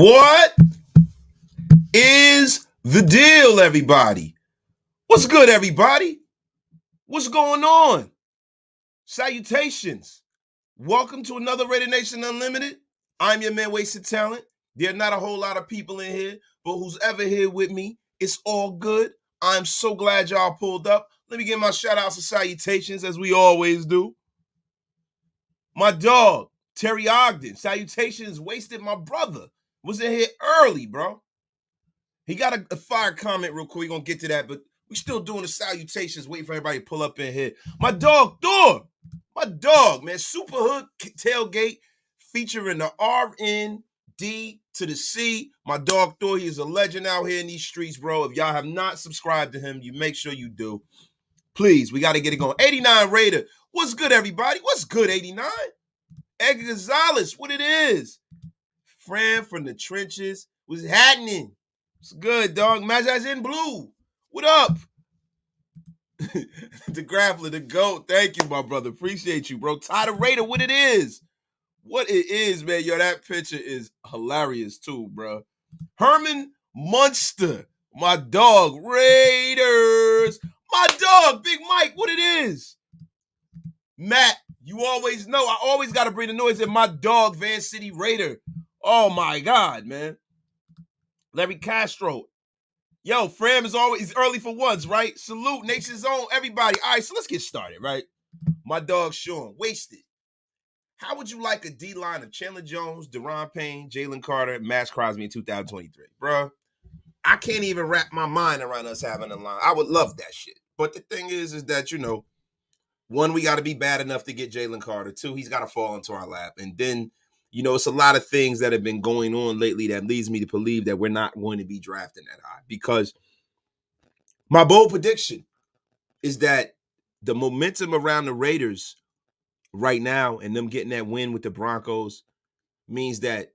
What is the deal, everybody? What's good, everybody? What's going on? Salutations. Welcome to another Raider Nation Unlimited. I'm your man, Wasted Talent. There are not a whole lot of people in here, but who's ever here with me, it's all good. I'm so glad y'all pulled up. Let me give my shout outs and salutations as we always do. My dog, Terry Ogden. Salutations, Wasted, my brother. Was in here early, bro. He got a fire comment real quick. We're going to get to that, but we still doing the salutations, waiting for everybody to pull up in here. My dog, Thor. My dog, man. Super Hood Tailgate featuring the RND to the C. My dog, Thor, he is a legend out here in these streets, bro. If y'all have not subscribed to him, you make sure you do. Please, we got to get it going. 89 Raider. What's good, everybody? What's good, 89? Edgar Gonzalez, what it is? Fran from the trenches. What's happening? It's good, dog. Maja's in blue. What up? The Grappler, the GOAT. Thank you, my brother. Appreciate you, bro. Tyler Raider, what it is. What it is, man. Yo, that picture is hilarious, too, bro. Herman Munster, my dog. Raiders. My dog, Big Mike, what it is. Matt, you always know. I always got to bring the noise in. My dog, Van City Raider. Oh, my God, man. Larry Castro. Yo, Fram is always early for once, right? Salute, Nation's Own, everybody. All right, so let's get started, right? My dog, Sean, Wasted. How would you like a D-line of Chandler Jones, Deron Payne, Jalen Carter, Max Crosby in 2023? Bruh, I can't even wrap my mind around us having a line. I would love that shit. But the thing is that, you know, one, we got to be bad enough to get Jalen Carter. Two, he's got to fall into our lap. And then, you know, it's a lot of things that have been going on lately that leads me to believe that we're not going to be drafting that high. Because my bold prediction is that the momentum around the Raiders right now and them getting that win with the Broncos means that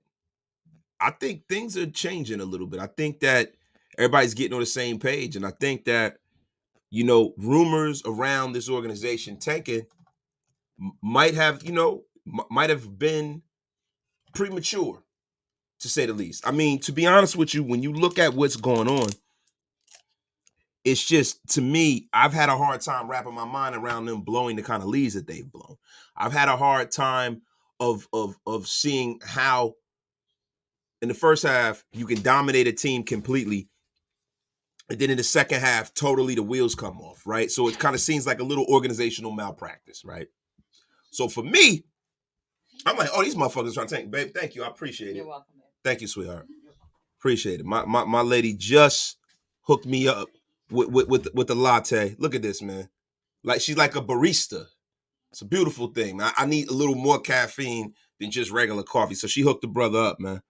I think things are changing a little bit. I think that everybody's getting on the same page. And I think that, you know, rumors around this organization tanking might have been premature, to say the least. I mean, to be honest with you, when you look at what's going on, it's just, to me, I've had a hard time wrapping my mind around them blowing the kind of leads that they've blown. I've had a hard time of seeing how in the first half you can dominate a team completely, and then in the second half, totally the wheels come off, right? So it kind of seems like a little organizational malpractice, right? So for me, I'm like, oh, these motherfuckers trying to tank. Babe, thank you. I appreciate it. You're welcome, man. Thank you, sweetheart. Appreciate it. My lady just hooked me up with the latte. Look at this, man. Like, she's like a barista. It's a beautiful thing, man. I need a little more caffeine than just regular coffee. So she hooked the brother up, man.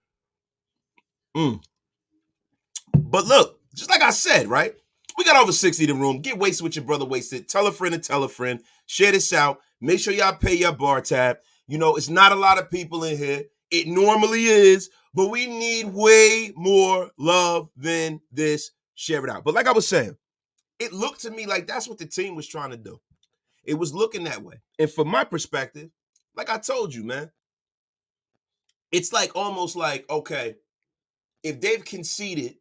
But look, just like I said, right? We got over 60 in the room. Get wasted with your brother Wasted. Tell a friend and tell a friend. Share this out. Make sure y'all pay your bar tab. You know, it's not a lot of people in here. It normally is, but we need way more love than this. Share it out. But like I was saying, it looked to me like that's what the team was trying to do. It was looking that way. And from my perspective, like I told you, man, it's like almost like, okay, if they've conceded,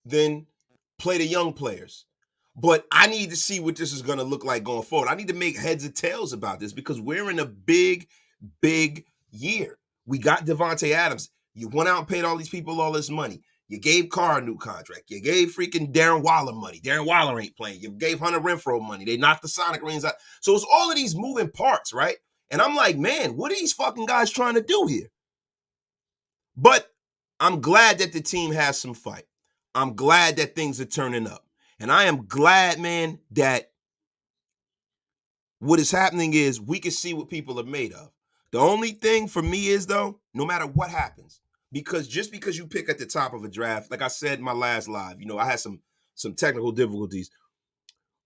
then play the young players. But I need to see what this is going to look like going forward. I need to make heads and tails about this because we're in a big, big year. We got Devontae Adams. You went out and paid all these people all this money. You gave Carr a new contract. You gave freaking Darren Waller money. Darren Waller ain't playing. You gave Hunter Renfro money. They knocked the Sonic rings out. So it's all of these moving parts, right? And I'm like, man, what are these fucking guys trying to do here? But I'm glad that the team has some fight. I'm glad that things are turning up. And I am glad, man, that what is happening is we can see what people are made of. The only thing for me is, though, no matter what happens, because just because you pick at the top of a draft, like I said in my last live, you know, I had some technical difficulties,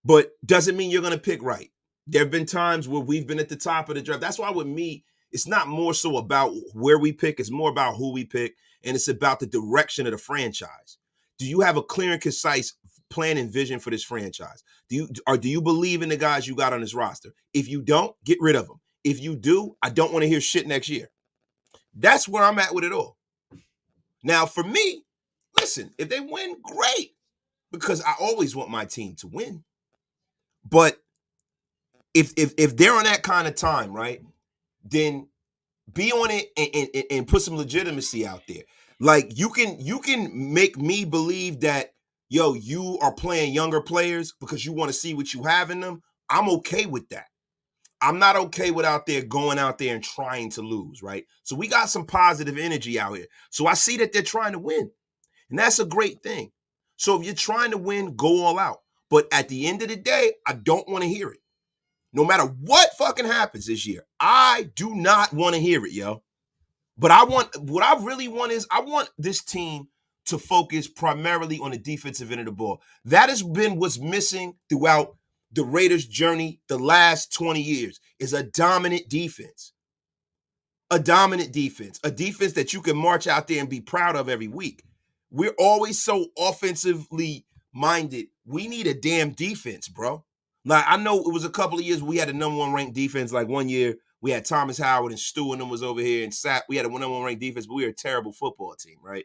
but doesn't mean you're going to pick right. There have been times where we've been at the top of the draft. That's why with me, it's not more so about where we pick. It's more about who we pick, and it's about the direction of the franchise. Do you have a clear and concise plan and vision for this franchise? Do you believe in the guys you got on this roster? If you don't, get rid of them. If you do, I don't want to hear shit next year. That's where I'm at with it all. Now, for me, listen, if they win, great, because I always want my team to win. But if they're on that kind of time, right, then be on it and put some legitimacy out there. Like you can make me believe that, yo, you are playing younger players because you want to see what you have in them. I'm okay with that. I'm not okay with going out there and trying to lose, right? So we got some positive energy out here. So I see that they're trying to win, and that's a great thing. So if you're trying to win, go all out. But at the end of the day, I don't want to hear it. No matter what fucking happens this year, I do not want to hear it, yo. But what I really want is I want this team to focus primarily on the defensive end of the ball. That has been what's missing throughout the Raiders' journey the last 20 years, is a dominant defense. A dominant defense. A defense that you can march out there and be proud of every week. We're always so offensively minded. We need a damn defense, bro. Like, I know it was a couple of years we had a number one ranked defense. Like one year we had Thomas Howard and Stu and them was over here and we had a number one ranked defense, but we were a terrible football team, right?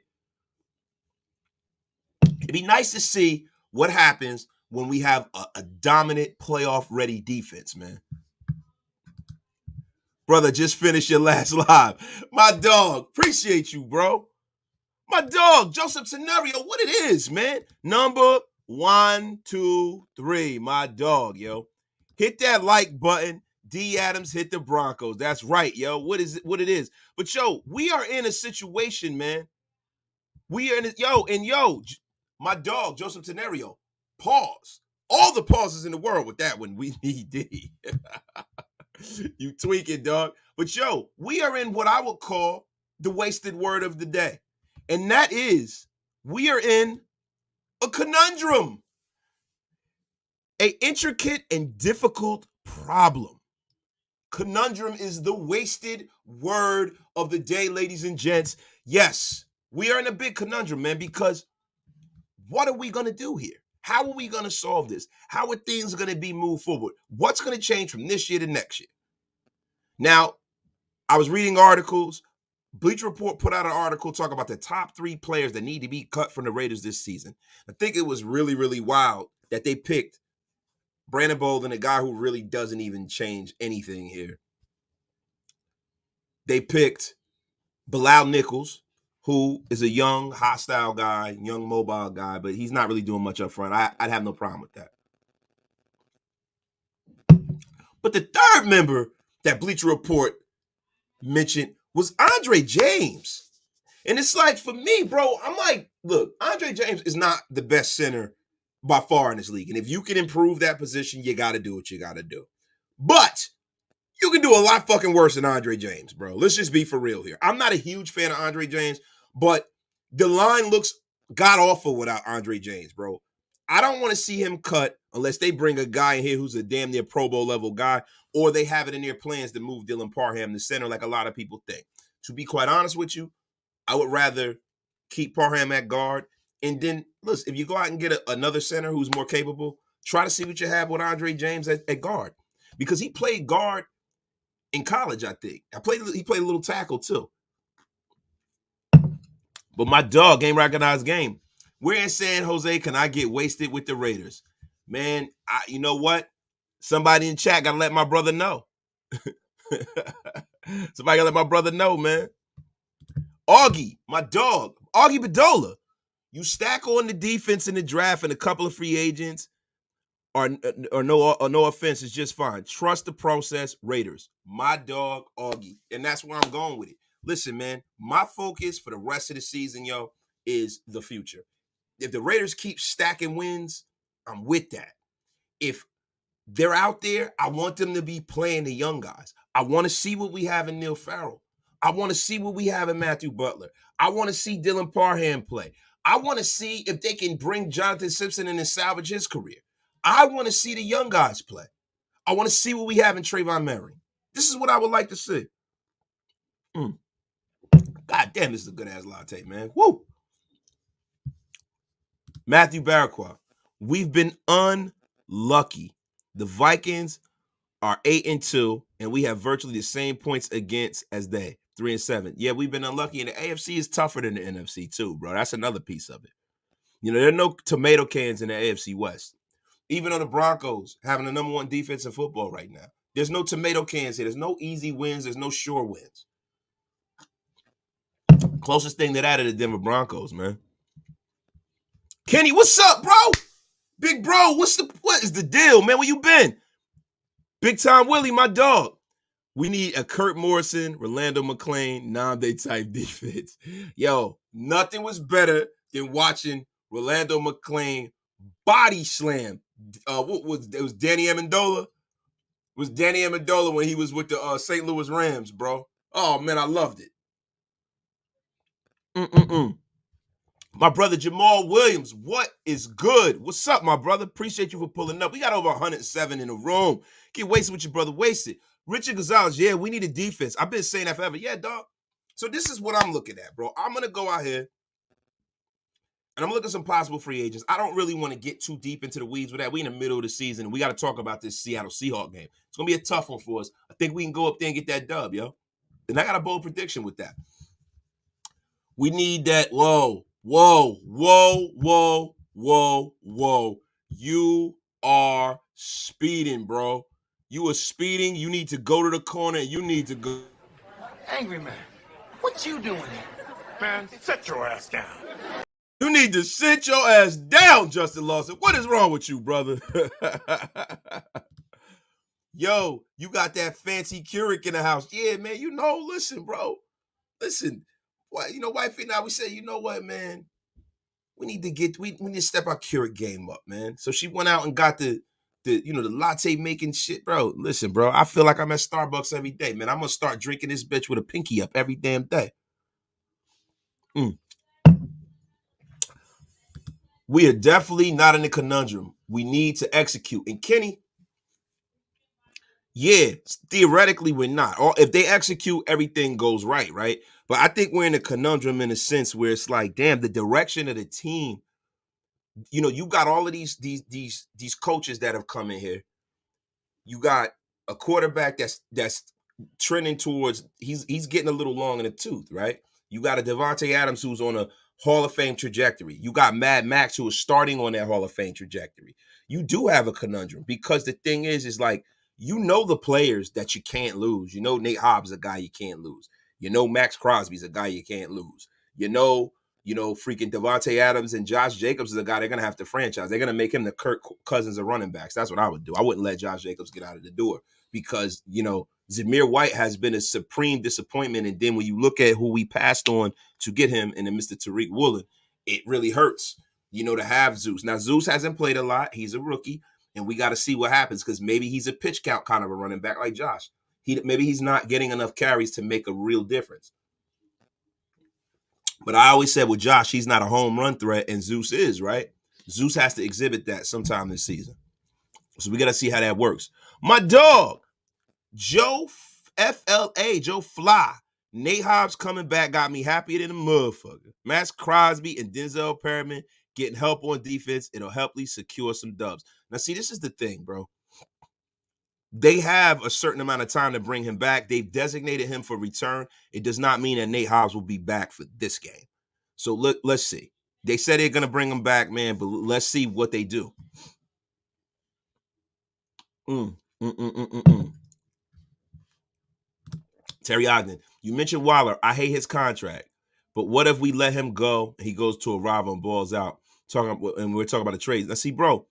It'd be nice to see what happens when we have a dominant playoff ready defense, man. Brother, just finished your last live. My dog, appreciate you, bro. My dog, Joseph Scenario, what it is, man. Number 1, 2, 3, my dog, yo. Hit that like button. D. Adams hit the Broncos. That's right, yo. What it is. But, yo, we are in a situation, man. We are in my dog, Joseph Scenario. Pause. All the pauses in the world with that one. We need D. You tweaking, dog. But, yo, we are in what I would call the wasted word of the day. And that is, we are in a conundrum, an intricate and difficult problem. Conundrum is the wasted word of the day, ladies and gents. Yes, we are in a big conundrum, man, because what are we going to do here? How are we going to solve this? How are things going to be moved forward? What's going to change from this year to next year? Now, I was reading articles. Bleacher Report put out an article talking about the top 3 players that need to be cut from the Raiders this season. I think it was really, really wild that they picked Brandon Bolden, a guy who really doesn't even change anything here. They picked Bilal Nichols, who is a young, hostile guy, young, mobile guy, but he's not really doing much up front. I'd have no problem with that. But the third member that Bleacher Report mentioned was Andre James. And it's like, for me, bro, I'm like, look, Andre James is not the best center by far in this league. And if you can improve that position, you got to do what you got to do. But you can do a lot fucking worse than Andre James, bro. Let's just be for real here. I'm not a huge fan of Andre James, but the line looks god-awful without Andre James, bro. I don't want to see him cut unless they bring a guy in here who's a damn near Pro Bowl level guy, or they have it in their plans to move Dylan Parham to center like a lot of people think. To be quite honest with you, I would rather keep Parham at guard. And then, listen, if you go out and get another center who's more capable, try to see what you have with Andre James at guard. Because he played guard in college, I think. He played a little tackle, too. But my dog, game recognized game. We're in San Jose. Can I get wasted with the Raiders? Man, you know what? Somebody in chat got to let my brother know. Somebody got to let my brother know, man. Augie, my dog, Augie Bedola. You stack on the defense in the draft and a couple of free agents, or no offense, is just fine. Trust the process, Raiders. My dog, Augie. And that's where I'm going with it. Listen, man, my focus for the rest of the season, yo, is the future. If the Raiders keep stacking wins, I'm with that. If they're out there, I want them to be playing the young guys. I want to see what we have in Neil Farrell. I want to see what we have in Matthew Butler. I want to see Dylan Parham play. I want to see if they can bring Jonathan Simpson in and salvage his career. I want to see the young guys play. I want to see what we have in Trayvon Merrick. This is what I would like to see. God damn, this is a good-ass latte, man. Woo! Matthew Barraquah. We've been unlucky. The Vikings are 8-2, and we have virtually the same points against as they, 3-7. Yeah, we've been unlucky, and the AFC is tougher than the NFC too, bro. That's another piece of it. There are no tomato cans in the AFC West. Even on the Broncos having the number one defense in football right now, there's no tomato cans here. There's no easy wins. There's no sure wins. Closest thing to that are the Denver Broncos, man. Kenny, what's up, bro? Big bro, what is the deal, man? Where you been? Big Time Willie, my dog. We need a Kurt Morrison, Rolando McClain, Namde type defense. Yo, nothing was better than watching Rolando McClain body slam. It was Danny Amendola? It was Danny Amendola when he was with the St. Louis Rams, bro. Oh, man, I loved it. My brother Jamal Williams, what is good? What's up, my brother? Appreciate you for pulling up. We got over 107 in the room. Get wasted with your brother, wasted. Richard Gonzalez, yeah, we need a defense. I've been saying that forever. Yeah, dog. So this is what I'm looking at, bro. I'm going to go out here, and I'm looking at some possible free agents. I don't really want to get too deep into the weeds with that. We in the middle of the season, and we got to talk about this Seattle Seahawks game. It's going to be a tough one for us. I think we can go up there and get that dub, yo. And I got a bold prediction with that. We need that. Whoa. You are speeding, bro. You are speeding. You need to go to the corner, and you need to go. Angry man, what you doing here? Man, sit your ass down. You need to sit your ass down, Justin Lawson. What is wrong with you, brother? Yo, you got that fancy Keurig in the house. Yeah, man, listen, bro. Listen. Wifey and I, we say, you know what, man? We need to step our Keurig game up, man. So she went out and got the latte making shit, bro. Listen, bro, I feel like I'm at Starbucks every day, man. I'm gonna start drinking this bitch with a pinky up every damn day. We are definitely not in the conundrum. We need to execute. And Kenny, yeah, theoretically we're not. Or if they execute, everything goes right? But I think we're in a conundrum in a sense where it's like, damn, the direction of the team. You got all of these coaches that have come in here. You got a quarterback that's trending towards he's getting a little long in the tooth, right? You got a Devontae Adams who's on a Hall of Fame trajectory. You got Mad Max who is starting on that Hall of Fame trajectory. You do have a conundrum because the thing is like, the players that you can't lose. Nate Hobbs is a guy you can't lose. Max Crosby's a guy you can't lose. Freaking Devontae Adams and Josh Jacobs is a guy they're going to have to franchise. They're going to make him the Kirk Cousins of running backs. That's what I would do. I wouldn't let Josh Jacobs get out of the door because, Zamir White has been a supreme disappointment. And then when you look at who we passed on to get him and then Mr. Tariq Woolen, it really hurts, to have Zeus. Now, Zeus hasn't played a lot. He's a rookie, and we got to see what happens because maybe he's a pitch count kind of a running back like Josh. Maybe he's not getting enough carries to make a real difference. But I always said with Josh, he's not a home run threat, and Zeus is, right? Zeus has to exhibit that sometime this season. So we got to see how that works. My dog, Joe FLA, Joe Fly. Nate Hobbs coming back got me happier than a motherfucker. Max Crosby and Denzel Perriman getting help on defense. It'll help me secure some dubs. Now, see, this is the thing, bro. They have a certain amount of time to bring him back. They've designated him for return. It does not mean that Nate Hobbs will be back for this game. So let's see. They said they're going to bring him back, man, but let's see what they do. Terry Ogden, you mentioned Waller. I hate his contract. But what if we let him go and he goes to a rival and balls out? And we're talking about the trades. Now, see, bro,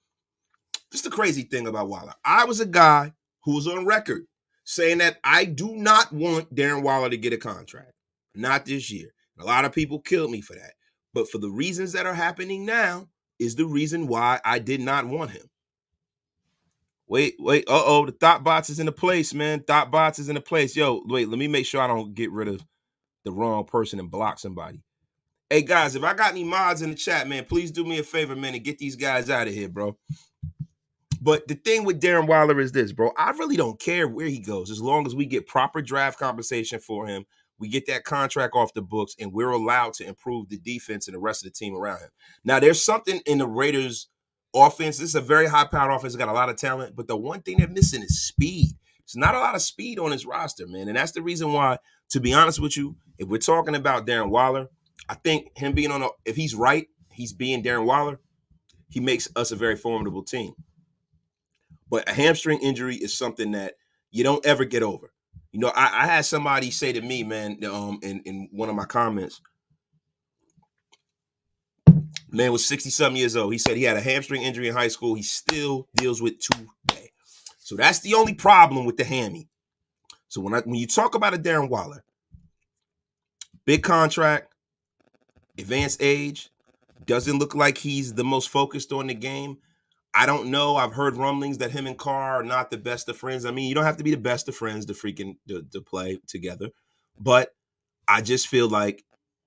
this is the crazy thing about Waller. I was a guy who was on record saying that I do not want Darren Waller to get a contract. Not this year. A lot of people killed me for that. But for the reasons that are happening now is the reason why I did not want him. Wait. The thought box is in the place, man. Thought box is in the place. Yo, wait, let me make sure I don't get rid of the wrong person and block somebody. Hey, guys, if I got any mods in the chat, man, please do me a favor, man, and get these guys out of here, bro. But the thing with Darren Waller is this, bro. I really don't care where he goes as long as we get proper draft compensation for him. We get that contract off the books, and we're allowed to improve the defense and the rest of the team around him. Now, there's something in the Raiders' offense. This is a very high-powered offense. It's got a lot of talent, but the one thing they're missing is speed. There's not a lot of speed on his roster, man, and that's the reason why To be honest with you, if we're talking about Darren Waller, I think him being if he's right, he's being Darren Waller, he makes us a very formidable team. But a hamstring injury is something that you don't ever get over. You know, I had somebody say to me, man, in one of my comments, man was 60-something years old. He said he had a hamstring injury in high school. He still deals with today. So that's the only problem with the hammy. So when you talk about a Darren Waller, big contract, advanced age, doesn't look like he's the most focused on the game. I don't know. I've heard rumblings that him and Carr are not the best of friends. I mean, you don't have to be the best of friends to to play together. But I just feel like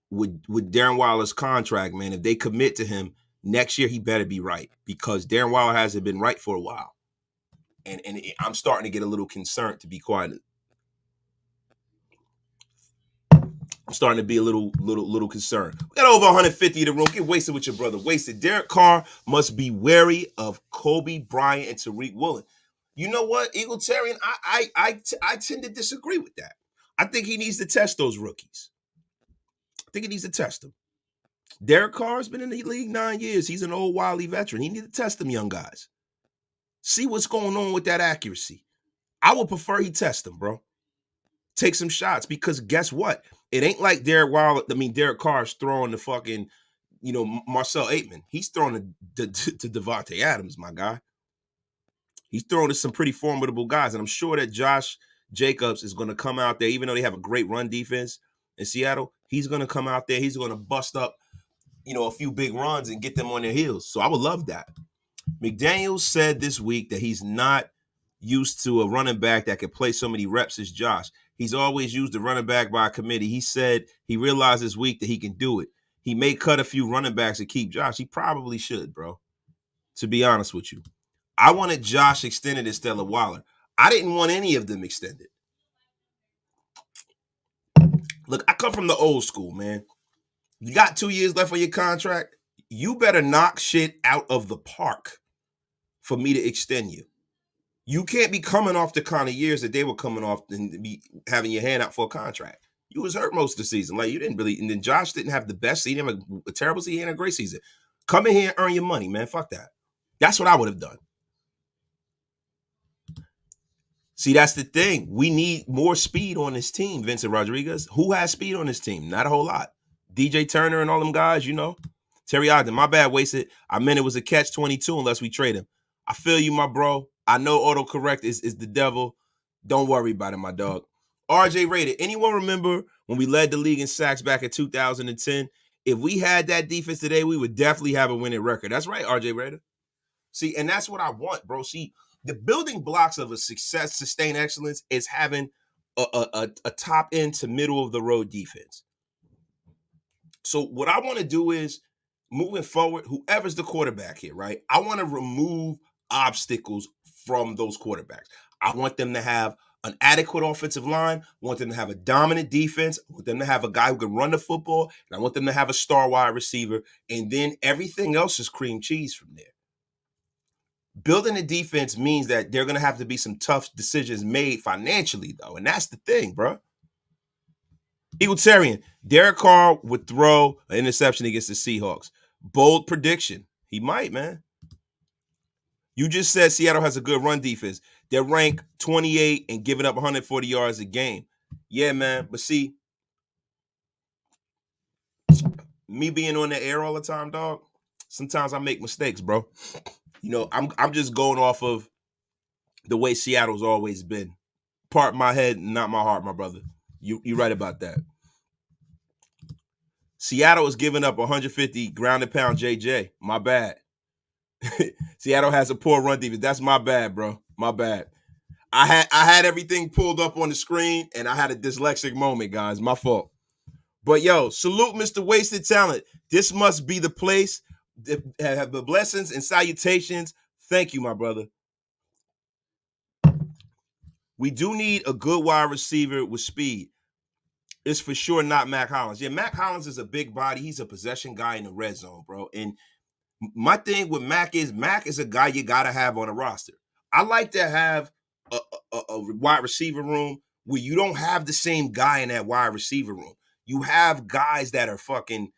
with Darren Waller's contract, man, if they commit to him next year, he better be right, because Darren Waller hasn't been right for a while. And I'm starting to get a little concerned, to be quiet. I'm starting to be a little concerned. We got over 150 in the room. Get wasted with your brother. Wasted. Derek Carr must be wary of Kobe Bryant and Tariq Woolen. You know what, Egalitarian? I tend to disagree with that. I think he needs to test those rookies. I think he needs to test them. Derek Carr's been in the league 9 years. He's an old wily veteran. He needs to test them young guys. See what's going on with that accuracy. I would prefer he test them, bro. Take some shots, because guess what? It ain't like Derek Carr's throwing the fucking, Marcel Aitman. He's throwing to Devontae Adams, my guy. He's throwing to some pretty formidable guys, and I'm sure that Josh Jacobs is going to come out there, even though they have a great run defense in Seattle. He's going to come out there. He's going to bust up, a few big runs and get them on their heels. So I would love that. McDaniels said this week that he's not used to a running back that can play so many reps as Josh. He's always used a running back by a committee. He said he realized this week that he can do it. He may cut a few running backs to keep Josh. He probably should, bro, to be honest with you. I wanted Josh extended instead of Waller. I didn't want any of them extended. Look, I come from the old school, man. You got 2 years left on your contract. You better knock shit out of the park for me to extend you. You can't be coming off the kind of years that they were coming off and be having your hand out for a contract. You was hurt most of the season. Like, you didn't really, and then Josh didn't have the best season. He didn't have a terrible season. He had a great season. Come in here and earn your money, man. Fuck that. That's what I would have done. See, that's the thing. We need more speed on this team, Vincent Rodriguez. Who has speed on this team? Not a whole lot. DJ Turner and all them guys, Terry Ogden, my bad, wasted. I meant it was a catch-22 unless we trade him. I feel you, my bro. I know autocorrect is the devil. Don't worry about it, my dog. RJ Raider, anyone remember when we led the league in sacks back in 2010? If we had that defense today, we would definitely have a winning record. That's right, RJ Raider. See, and that's what I want, bro. See, the building blocks of a sustained excellence is having a top end to middle of the road defense. So what I want to do is, moving forward, whoever's the quarterback here, right? I want to remove obstacles from those quarterbacks. I want them to have an adequate offensive line. I want them to have a dominant defense. I want them to have a guy who can run the football. And I want them to have a star wide receiver. And then everything else is cream cheese from there. Building a defense means that there are going to have to be some tough decisions made financially, though. And that's the thing, bro. Egalitarian, Derek Carr would throw an interception against the Seahawks. Bold prediction. He might, man. You just said Seattle has a good run defense. They're ranked 28 and giving up 140 yards a game. Yeah, man. But see, me being on the air all the time, dog, sometimes I make mistakes, bro. I'm just going off of the way Seattle's always been. Part my head, not my heart, my brother. You're right about that. Seattle is giving up 150 ground and pound JJ. My bad. Seattle has a poor run defense. That's my bad, bro. My bad. I had everything pulled up on the screen, and I had a dyslexic moment, guys. My fault. But yo, salute Mr. Wasted Talent. This must be the place. Have the blessings and salutations. Thank you, my brother. We do need a good wide receiver with speed. It's for sure not Mac Hollins. Yeah, Mac Hollins is a big body. He's a possession guy in the red zone, bro. And my thing with Mac is a guy you got to have on a roster. I like to have a wide receiver room where you don't have the same guy in that wide receiver room. You have guys that are fucking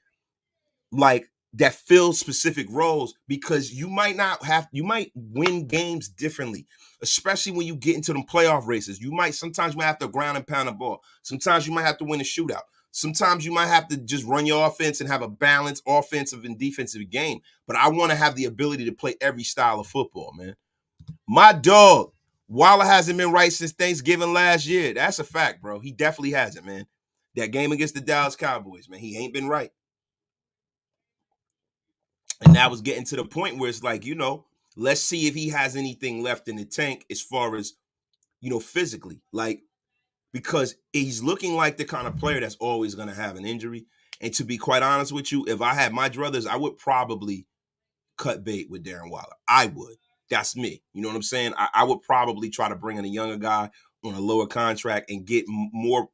like that fill specific roles, because you might win games differently, especially when you get into them playoff races. Sometimes you might have to ground and pound the ball. Sometimes you might have to win a shootout. Sometimes you might have to just run your offense and have a balanced offensive and defensive game. But I want to have the ability to play every style of football, man. My dog, Waller hasn't been right since Thanksgiving last year. That's a fact, bro. He definitely hasn't, man. That game against the Dallas Cowboys, man, he ain't been right. And that was getting to the point where it's like, let's see if he has anything left in the tank as far as, physically. Like, because he's looking like the kind of player that's always going to have an injury. And to be quite honest with you, if I had my druthers, I would probably cut bait with Darren Waller. I would. That's me. You know what I'm saying? I would probably try to bring in a younger guy on a lower contract and get more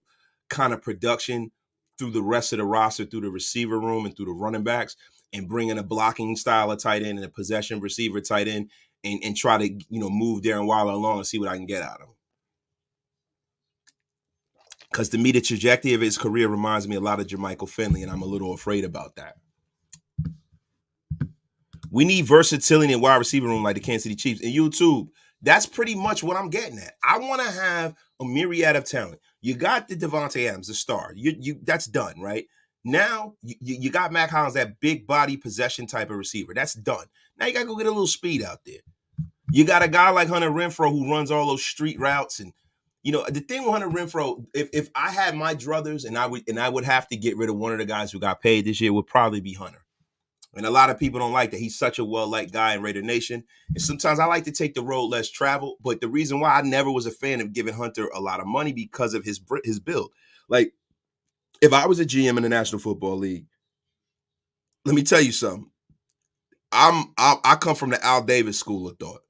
kind of production through the rest of the roster, through the receiver room and through the running backs, and bring in a blocking style of tight end and a possession receiver tight end, and try to, move Darren Waller along and see what I can get out of him. Because to me, the trajectory of his career reminds me a lot of Jermichael Finley, and I'm a little afraid about that. We need versatility in wide receiver room like the Kansas City Chiefs. And YouTube, that's pretty much what I'm getting at. I want to have a myriad of talent. You got the Devontae Adams, the star. You that's done, right? Now you got Mac Hollins, that big body possession type of receiver. That's done. Now you got to go get a little speed out there. You got a guy like Hunter Renfro who runs all those street routes. And the thing with Hunter Renfro, if I had my druthers and I would have to get rid of one of the guys who got paid this year, would probably be Hunter. And a lot of people don't like that. He's such a well-liked guy in Raider Nation. And sometimes I like to take the road less traveled. But the reason why I never was a fan of giving Hunter a lot of money because of his build. Like, if I was a GM in the National Football League, let me tell you something. I come from the Al Davis school of thought.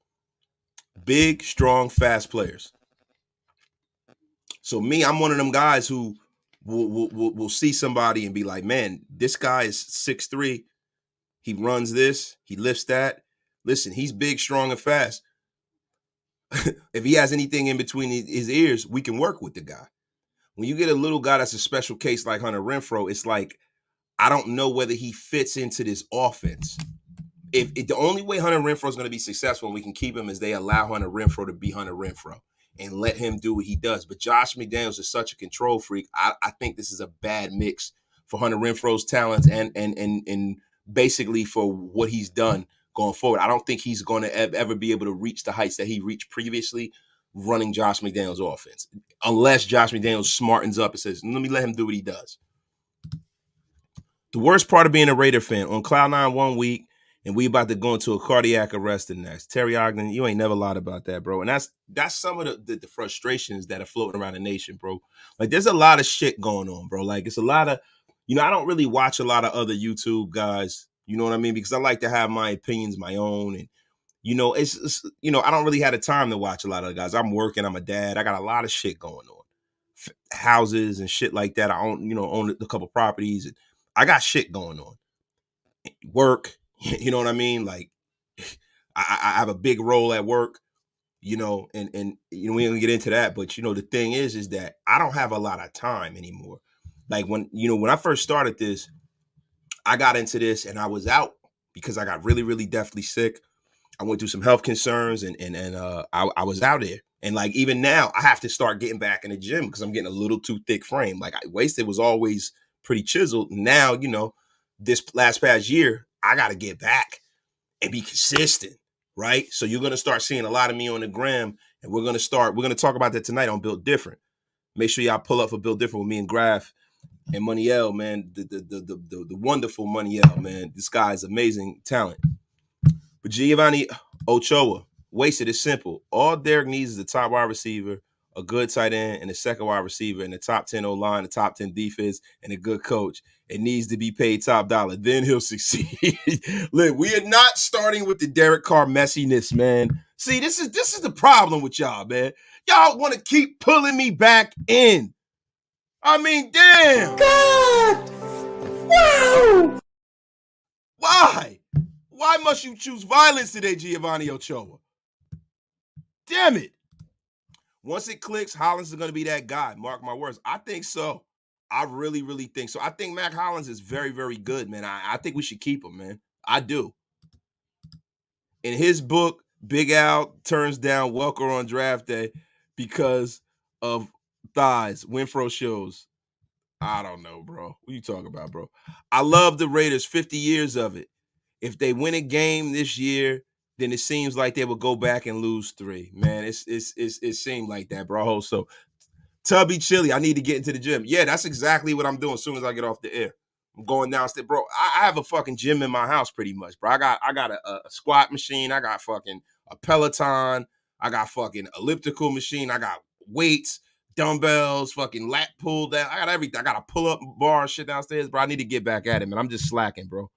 Big, strong, fast players. So me, I'm one of them guys who will see somebody and be like, man, this guy is 6'3". He runs this. He lifts that. Listen, he's big, strong, and fast. If he has anything in between his ears, we can work with the guy. When you get a little guy that's a special case like Hunter Renfro, it's like, I don't know whether he fits into this offense. If the only way Hunter Renfro is going to be successful and we can keep him is they allow Hunter Renfro to be Hunter Renfro and let him do what he does. But Josh McDaniels is such a control freak. I think this is a bad mix for Hunter Renfro's talents and basically for what he's done going forward. I don't think he's going to ever be able to reach the heights that he reached previously running Josh McDaniels' offense, unless Josh McDaniels smartens up and says, let me let him do what he does. The worst part of being a Raider fan, on cloud nine 1 week, and we about to go into a cardiac arrest the next. Terry Ogden, you ain't never lied about that, bro. And that's some of the frustrations that are floating around the nation, bro. Like, there's a lot of shit going on, bro. Like, it's a lot of, I don't really watch a lot of other YouTube guys, you know what I mean? Because I like to have my opinions, my own. And, it's I don't really have the time to watch a lot of the guys. I'm working, I'm a dad. I got a lot of shit going on. Houses and shit like that. I own a couple properties. And I got shit going on. Work, you know what I mean? Like, I have a big role at work, and we ain't gonna get into that. But the thing is that I don't have a lot of time anymore. Like, when I first started this, I got into this and I was out because I got really, really deathly sick. I went through some health concerns and I was out there. And like, even now I have to start getting back in the gym because I'm getting a little too thick frame. Like, Wasted was always pretty chiseled. Now, this past year, I got to get back and be consistent, right? So you're going to start seeing a lot of me on the gram, and we're going to talk about that tonight on Built Different. Make sure y'all pull up for Built Different with me and Graf and Moneyel, man, the wonderful Moneyel, man. This guy is amazing talent. But Giovanni Ochoa, Wasted is simple. All Derek needs is a top wide receiver, a good tight end, and a second wide receiver, and a top 10 O-line, a top 10 defense, and a good coach. It needs to be paid top dollar. Then he'll succeed. Look, we are not starting with the Derek Carr messiness, man. See, this is the problem with y'all, man. Y'all want to keep pulling me back in. I mean, damn. God! Wow! Why? Why must you choose violence today, Giovanni Ochoa? Damn it. Once it clicks, Hollins is going to be that guy. Mark my words. I think so. I really, really think so. I think Mac Hollins is very, very good, man. I think we should keep him, man. I do. In his book, Big Al turns down Welker on draft day because of thighs. Renfro shows. I don't know, bro. What you talking about, bro? I love the Raiders, 50 years of it. If they win a game this year, then it seems like they will go back and lose 3. Man, it seemed like that, bro. So Tubby Chili, I need to get into the gym. Yeah, that's exactly what I'm doing as soon as I get off the air. I'm going downstairs, bro. I have a fucking gym in my house, pretty much, bro. I got a squat machine. I got fucking a Peloton. I got fucking elliptical machine. I got weights, dumbbells, fucking lat pull down. I got everything. I got a pull up bar shit downstairs, bro. I need to get back at it, man. I'm just slacking, bro.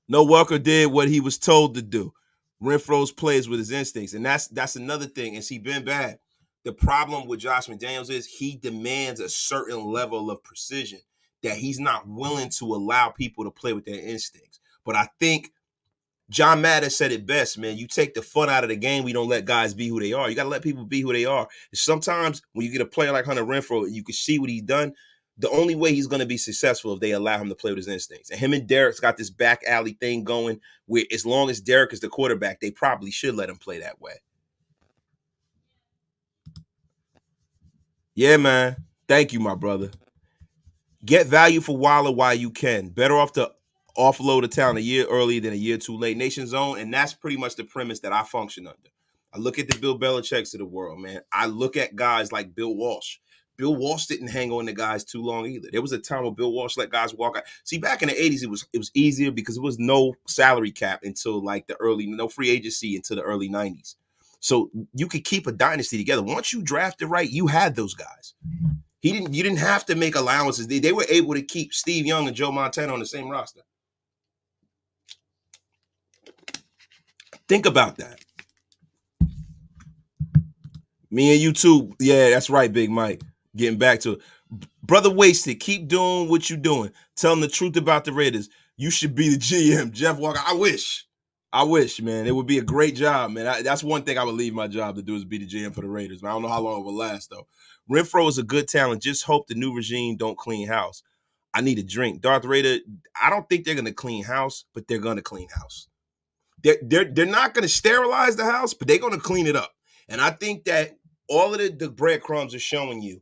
No, Welker did what he was told to do. Renfro's plays with his instincts, and that's another thing. And see, been bad. The problem with Josh McDaniels is he demands a certain level of precision that he's not willing to allow people to play with their instincts. But I think John Madden said it best, man. You take the fun out of the game. We don't let guys be who they are. You got to let people be who they are. Sometimes when you get a player like Hunter Renfro, you can see what he's done. The only way he's going to be successful if they allow him to play with his instincts. And him and Derek's got this back alley thing going where as long as Derek is the quarterback, they probably should let him play that way. Yeah, man. Thank you, my brother. Get value for Waller while you can. Better off to offload a talent a year early than a year too late. Nation zone, and that's pretty much the premise that I function under. I look at the Bill Belichick's of the world, man. I look at guys like Bill Walsh. Bill Walsh didn't hang on to guys too long either. There was a time where Bill Walsh let guys walk out. See, back in the 80s, it was easier because it was no salary cap until like no free agency until the early 90s. So you could keep a dynasty together. Once you drafted right, you had those guys. You didn't have to make allowances. They were able to keep Steve Young and Joe Montana on the same roster. Think about that. Me and you too. Yeah, that's right, Big Mike. Getting back to it. Brother Wasted, keep doing what you're doing. Tell them the truth about the Raiders. You should be the GM. Jeff Walker, I wish, man. It would be a great job, man. That's one thing I would leave my job to do is be the GM for the Raiders. Man, I don't know how long it will last, though. Renfro is a good talent. Just hope the new regime don't clean house. I need a drink. Darth Raider, I don't think they're going to clean house, but they're going to clean house. They're not going to sterilize the house, but they're going to clean it up. And I think that all of the breadcrumbs are showing you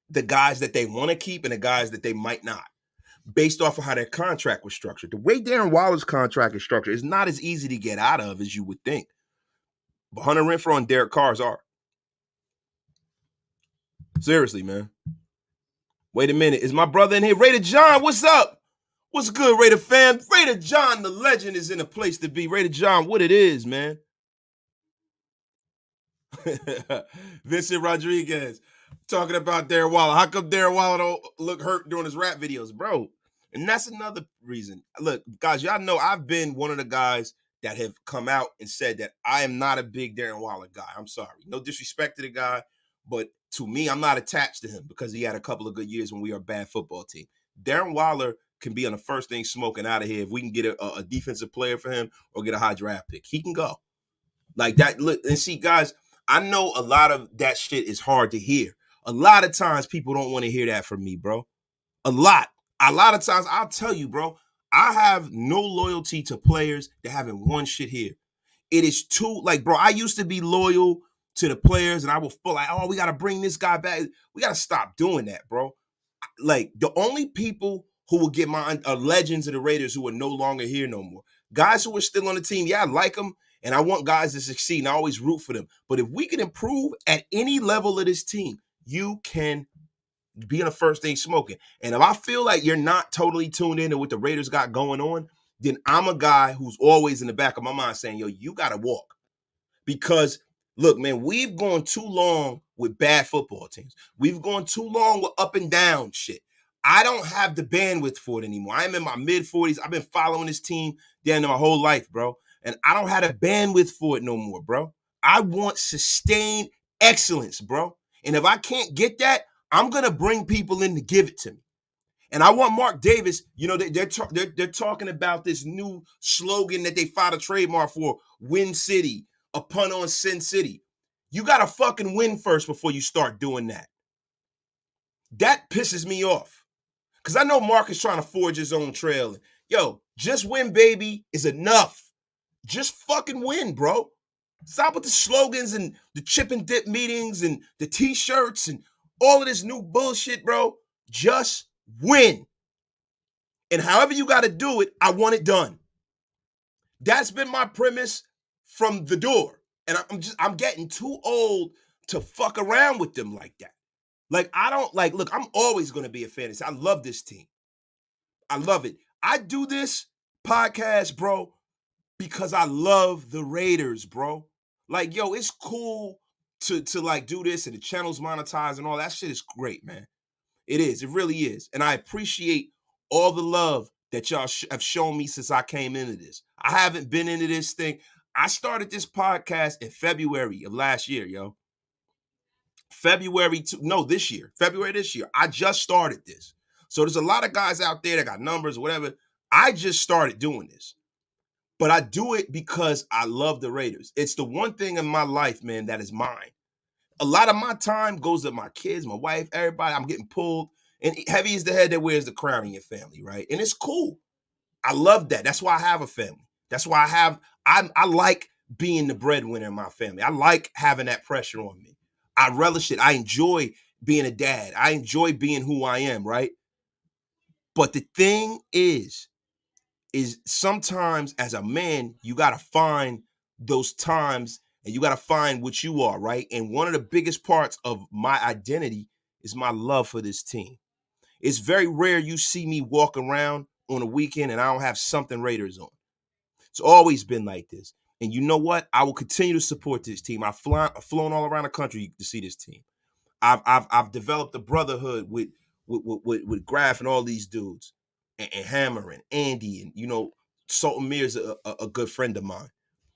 the guys that they want to keep and the guys that they might not, based off of how their contract was structured. The way Darren Waller's contract is structured is not as easy to get out of as you would think. But Hunter Renfro and Derek Carr's are. Seriously, man. Wait a minute. Is my brother in here? Raider John, what's up? What's good, Raider fam? Raider John, the legend, is in a place to be. Raider John, what it is, man. Vincent Rodriguez talking about Darren Waller. How come Darren Waller don't look hurt during his rap videos, bro? And that's another reason. Look, guys, y'all know I've been one of the guys that have come out and said that I am not a big Darren Waller guy. I'm sorry. No disrespect to the guy, but to me, I'm not attached to him because he had a couple of good years when we were a bad football team. Darren Waller can be on the first thing smoking out of here if we can get a defensive player for him or get a high draft pick. He can go. Like that. Look, and see, guys, I know a lot of that shit is hard to hear. A lot of times people don't want to hear that from me, bro. A lot of times I'll tell you, bro, I have no loyalty to players that haven't won shit here. It is too, like, bro, I used to be loyal to the players and I will feel like, oh, we got to bring this guy back. We got to stop doing that, bro. Like, the only people who will get my legends of the Raiders who are no longer here no more. Guys who are still on the team, yeah, I like them. And I want guys to succeed, and I always root for them. But if we can improve at any level of this team, you can be in the first thing smoking. And if I feel like you're not totally tuned in to what the Raiders got going on, then I'm a guy who's always in the back of my mind saying, yo, you got to walk. Because, look, man, we've gone too long with bad football teams. We've gone too long with up and down shit. I don't have the bandwidth for it anymore. I'm in my mid-40s. I've been following this team down to my whole life, bro. And I don't have the bandwidth for it no more, bro. I want sustained excellence, bro. And if I can't get that, I'm going to bring people in to give it to me. And I want Mark Davis, you know, they're talking about this new slogan that they filed a trademark for, Win City, a pun on Sin City. You got to fucking win first before you start doing that. That pisses me off. Because I know Mark is trying to forge his own trail. Yo, just win, baby, is enough. Just fucking win, bro. Stop with the slogans and the chip and dip meetings and the t-shirts and all of this new bullshit, bro. Just win. And however you got to do it, I want it done. That's been my premise from the door. And I'm getting too old to fuck around with them like that. Like, I don't like, look, I'm always going to be a fan. I love this team. I love it. I do this podcast, bro, because I love the Raiders, bro. Like, yo, it's cool to like do this and the channel's monetized and all that shit is great, man. It is. It really is. And I appreciate all the love that y'all have shown me since I came into this. I haven't been into this thing. I started this podcast in February of last year, yo. February this year. February this year. I just started this. So there's a lot of guys out there that got numbers or whatever. I just started doing this. But I do it because I love the Raiders. It's the one thing in my life, man, that is mine. A lot of my time goes to my kids, my wife, everybody. I'm getting pulled. And heavy is the head that wears the crown in your family, right? And it's cool. I love that. That's why I have a family. That's why I like being the breadwinner in my family. I like having that pressure on me. I relish it. I enjoy being a dad. I enjoy being who I am, right? But the thing is sometimes as a man, you got to find those times and you got to find what you are, right? And one of the biggest parts of my identity is my love for this team. It's very rare you see me walk around on a weekend and I don't have something Raiders on. It's always been like this. And you know what? I will continue to support this team. I've flown all around the country to see this team. I've developed a brotherhood with Graf and all these dudes, and Hammer and Andy, and you know, Sultan Mir's a good friend of mine.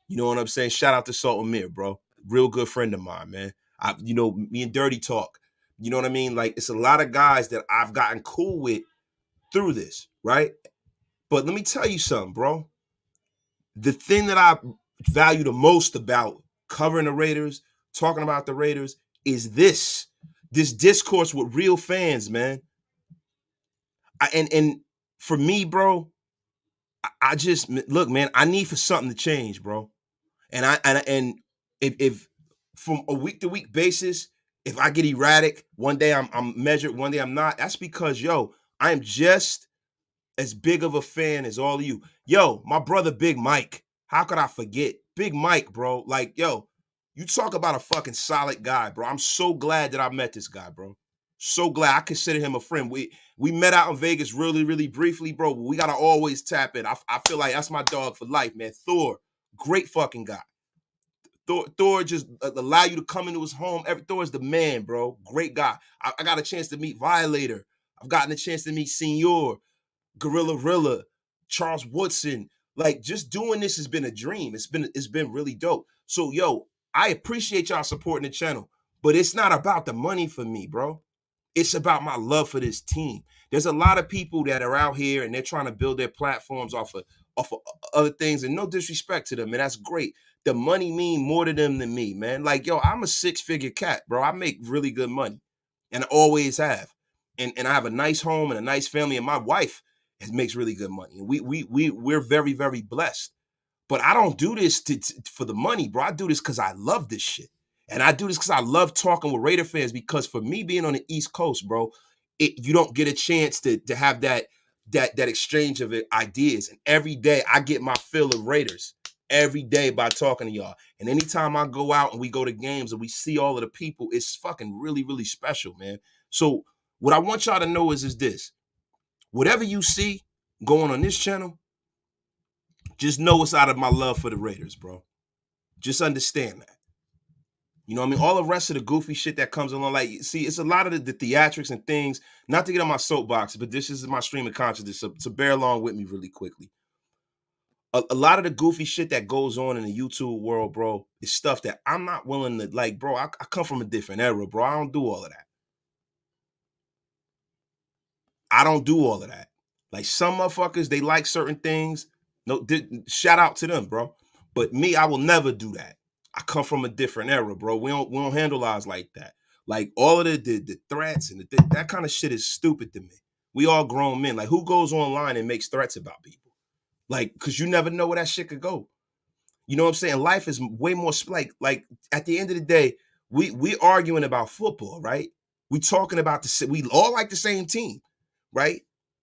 You know what I'm saying? Shout out to Sultan Mir, bro. Real good friend of mine, man. Me and Dirty Talk. You know what I mean? Like, it's a lot of guys that I've gotten cool with through this, right? But let me tell you something, bro. The thing that I value the most about covering the Raiders, talking about the Raiders, is this discourse with real fans, man. And for me, bro, I just look, man. I need for something to change, bro. And if from a week to week basis, if I get erratic, one day I'm measured, one day I'm not. That's because I am just as big of a fan as all of you. Yo, my brother Big Mike. How could I forget? Big Mike, bro. Like, yo, you talk about a fucking solid guy, bro. I'm so glad that I met this guy, bro. So glad. I consider him a friend. We met out in Vegas really, really briefly, bro. But we gotta always tap in. I feel like that's my dog for life, man. Thor, great fucking guy. Thor just allow you to come into his home. Thor is the man, bro. Great guy. I got a chance to meet Violator. I've gotten a chance to meet Senor, Gorilla Rilla, Charles Woodson. Like, just doing this has been a dream. It's been really dope. So, I appreciate y'all supporting the channel, but it's not about the money for me, bro. It's about my love for this team. There's a lot of people that are out here and they're trying to build their platforms off of other things, and no disrespect to them, and that's great. The money mean more to them than me, man. Like, I'm a 6-figure cat, bro. I make really good money, and I always have. And I have a nice home and a nice family, and my wife makes really good money. And we're very, very blessed. But I don't do this for the money, bro. I do this because I love this shit. And I do this because I love talking with Raider fans, because for me being on the East Coast, bro, you don't get a chance to have that exchange of ideas. And every day I get my fill of Raiders every day by talking to y'all. And anytime I go out and we go to games and we see all of the people, it's fucking really, really special, man. So what I want y'all to know is this. Whatever you see going on this channel, just know it's out of my love for the Raiders, bro. Just understand that. You know what I mean? All the rest of the goofy shit that comes along, like, see, it's a lot of the theatrics and things, not to get on my soapbox, but this is my stream of consciousness, so bear along with me really quickly. A lot of the goofy shit that goes on in the YouTube world, bro, is stuff that I'm not willing to, like, bro, I come from a different era, bro. I don't do all of that. I don't do all of that. Like, some motherfuckers, they like certain things. No, shout out to them, bro. But me, I will never do that. I come from a different era, bro. We don't handle ours like that. Like all of the threats and that kind of shit is stupid to me. We all grown men. Like who goes online and makes threats about people? Like, cause you never know where that shit could go. You know what I'm saying? Life is way more like at the end of the day, we arguing about football, right? We talking about we all like the same team, right?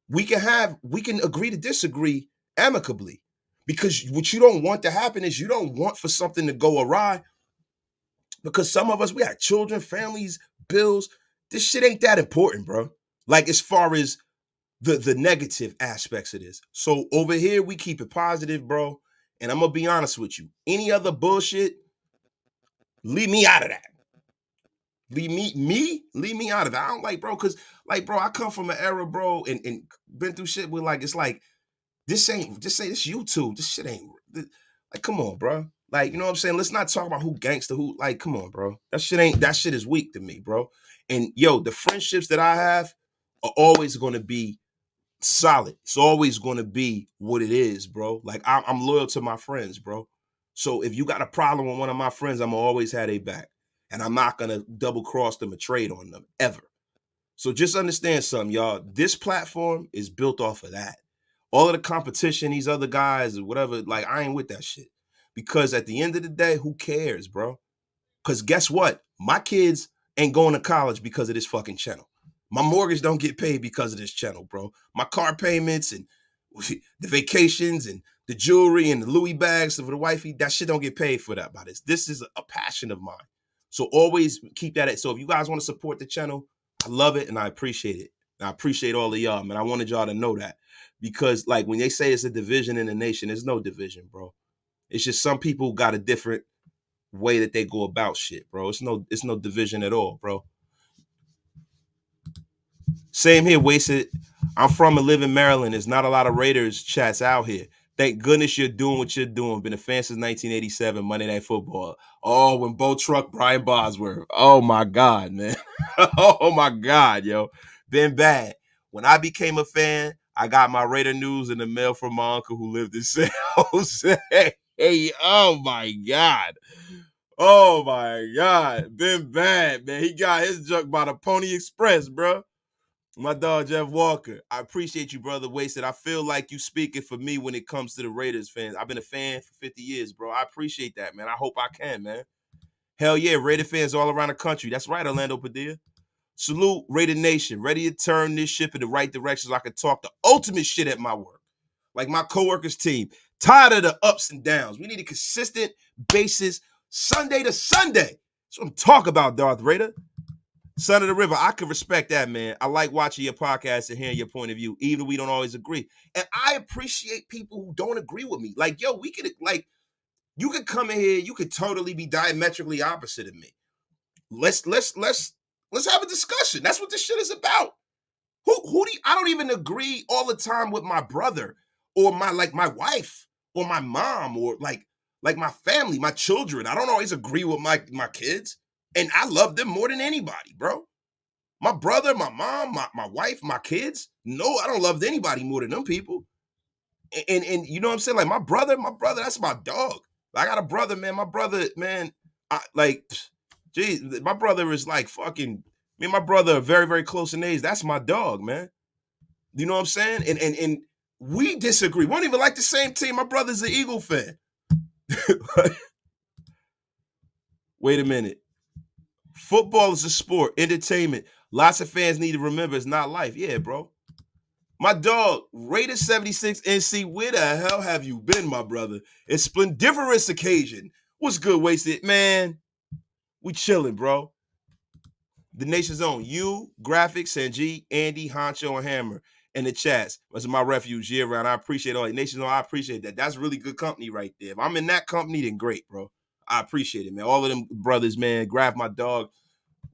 We can agree to disagree amicably. Because what you don't want to happen is you don't want for something to go awry. Because some of us, we got children, families, bills. This shit ain't that important, bro. Like as far as the negative aspects of this. So over here, we keep it positive, bro. And I'm gonna be honest with you. Any other bullshit, leave me out of that. Leave me out of that. I don't like, bro, because like, bro, I come from an era, bro, and been through shit with like, it's like, this ain't, just say this YouTube. This shit ain't like, come on, bro. Like, you know what I'm saying? Let's not talk about who gangster, who, like, come on, bro. That shit is weak to me, bro. And yo, the friendships that I have are always gonna be solid. It's always going to be what it is, bro. Like I'm loyal to my friends, bro. So if you got a problem with one of my friends, I'm gonna always have their back, and I'm not gonna double cross them or trade on them ever. So just understand something, y'all. This platform is built off of that. All of the competition, these other guys or whatever, like I ain't with that shit. Because at the end of the day, who cares, bro? Because guess what? My kids ain't going to college because of this fucking channel. My mortgage don't get paid because of this channel, bro. My car payments and the vacations and the jewelry and the Louis bags for the wifey, that shit don't get paid for that by this. This is a passion of mine. So always keep that. So if you guys want to support the channel, I love it and I appreciate it. And I appreciate all of y'all, man. I wanted y'all to know that. Because like when they say it's a division in the nation, there's no division, bro. It's just some people got a different way that they go about shit, bro. It's no division at all, bro. Same here, Wasted. I'm from and live in Maryland. There's not a lot of Raiders chats out here. Thank goodness you're doing what you're doing. Been a fan since 1987, Monday Night Football. Oh, when Bo Truck, Brian Bosworth. Oh my God, man. Oh my God, yo. Been bad. When I became a fan, I got my Raider news in the mail from my uncle who lived in San Jose. Hey, oh my God. Oh my God. Been bad, man. He got his junk by the Pony Express, bro. My dog, Jeff Walker. I appreciate you, brother Wasted. I feel like you speaking for me when it comes to the Raiders fans. I've been a fan for 50 years, bro. I appreciate that, man. I hope I can, man. Hell yeah, Raider fans all around the country. That's right, Orlando Padilla. Salute, Raider Nation. Ready to turn this ship in the right direction so I can talk the ultimate shit at my work. Like my coworkers team. Tired of the ups and downs. We need a consistent basis Sunday to Sunday. That's what I'm talking about, Darth Raider. Son of the River, I can respect that, man. I like watching your podcast and hearing your point of view, even if we don't always agree. And I appreciate people who don't agree with me. Like, yo, we could, like, you could come in here, you could totally be diametrically opposite of me. Let's have a discussion. That's what this shit is about. Who do you, I don't even agree all the time with my brother or my wife or my mom or like my family, my children. I don't always agree with my kids. And I love them more than anybody, bro. My brother, my mom, my wife, my kids. No, I don't love anybody more than them people. And you know what I'm saying? Like my brother, that's my dog. I got a brother, man. My brother, man, geez, my brother is like fucking. Me and my brother are very, very close in age. That's my dog, man. You know what I'm saying? And we disagree. We don't even like the same team. My brother's an Eagle fan. Wait a minute. Football is a sport, entertainment. Lots of fans need to remember it's not life. Yeah, bro. My dog, Raiders 76 NC, where the hell have you been, my brother? It's splendiferous occasion. What's good, Wasted? Man, we chilling, bro. The Nation's Own. You, Graphics, Sanjit, Andy, Honcho, and Hammer in the chats. That's my refuge year round. I appreciate all that. Nation's Own, I appreciate that. That's really good company right there. If I'm in that company, then great, bro. I appreciate it, man. All of them brothers, man. Grab my dog.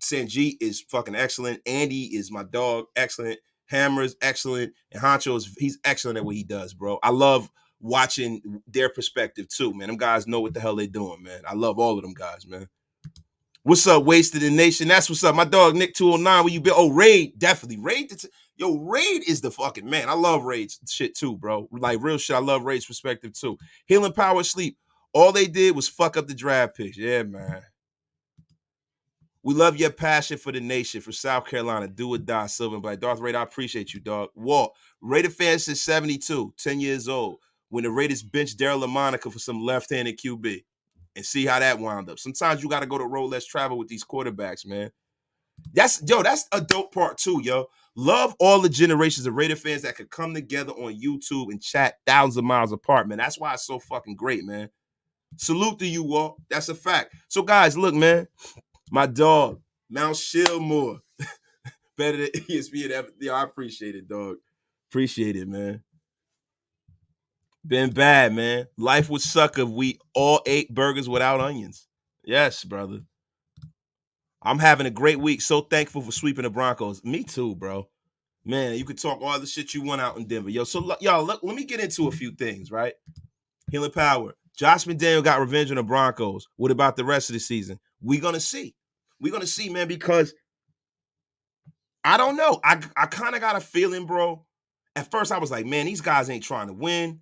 Sanjit is fucking excellent. Andy is my dog, excellent. Hammer's excellent. And Honcho he's excellent at what he does, bro. I love watching their perspective too, man. Them guys know what the hell they doing, man. I love all of them guys, man. What's up, Wasted in Nation? That's what's up. My dog, Nick 209, where you been? Oh, Raid, definitely. Raid, yo, Raid is the fucking man. I love Raid's shit too, bro. Like real shit, I love Raid's perspective too. Healing Power Sleep. All they did was fuck up the draft picks. Yeah, man. We love your passion for the nation, for South Carolina. Do or die, Silver and Black. Darth Raider, I appreciate you, dog. Walt, Raider fan since 72, 10 years old, when the Raiders benched Daryl LaMonica for some left-handed QB. And see how that wound up. Sometimes you got to go to road less travel with these quarterbacks, man. That's a dope part too, yo. Love all the generations of Raider fans that could come together on YouTube and chat thousands of miles apart, man. That's why it's so fucking great, man. Salute to you, Walt. That's a fact. So, guys, look, man. My dog, Mount Shillmore. Better than ESPN. Yeah, I appreciate it, dog. Appreciate it, man. Been bad, man. Life would suck if we all ate burgers without onions. Yes, brother. I'm having a great week. So thankful for sweeping the Broncos. Me too, bro. Man, you could talk all the shit you want out in Denver. Yo, so y'all, look, let me get into a few things, right? Healing power. Josh McDaniels got revenge on the Broncos. What about the rest of the season? We're going to see. We're going to see, man, because I don't know. I kind of got a feeling, bro. At first, I was like, man, these guys ain't trying to win.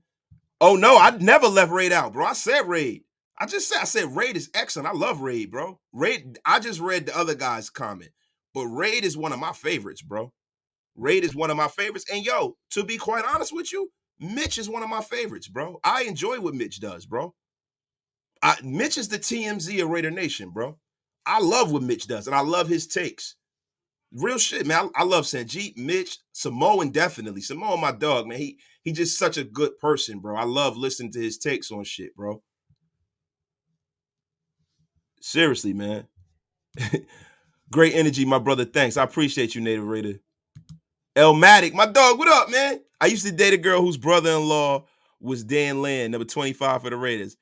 Oh, no, I never left Raid out, bro. I said Raid. I said Raid is excellent. I love Raid, bro. Raid, I just read the other guy's comment. But Raid is one of my favorites, bro. Raid is one of my favorites. And, yo, to be quite honest with you, Mitch is one of my favorites, bro. I enjoy what Mitch does, bro. Mitch is the TMZ of Raider Nation, bro. I love what Mitch does, and I love his takes. Real shit, man. I love Sanjeet, Mitch, Samoan, definitely. Samoan, my dog, man. He just such a good person, bro. I love listening to his takes on shit, bro. Seriously, man. Great energy, my brother. Thanks. I appreciate you, Native Raider. Elmatic, my dog, what up, man? I used to date a girl whose brother-in-law was Dan Land, number 25 for the Raiders.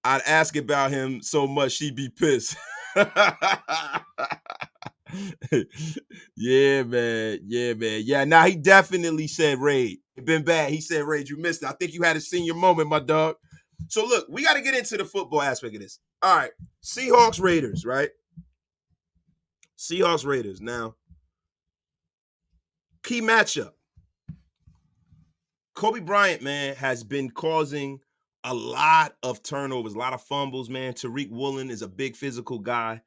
I'd ask about him so much she'd be pissed. Yeah, man. Yeah, man. Yeah, now he definitely said Raid. It been bad. He said Raid. You missed it. I think you had a senior moment, my dog. So look, we got to get into the football aspect of this. All right. Seahawks Raiders, right? Seahawks Raiders. Now, key matchup. Kobe Bryant, man, has been causing a lot of turnovers, a lot of fumbles, man. Tariq Woolen is a big physical guy.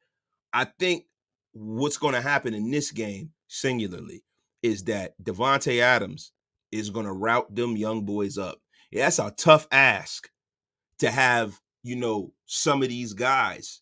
I think what's going to happen in this game, singularly, is that Devontae Adams is going to route them young boys up. Yeah, that's a tough ask to have, some of these guys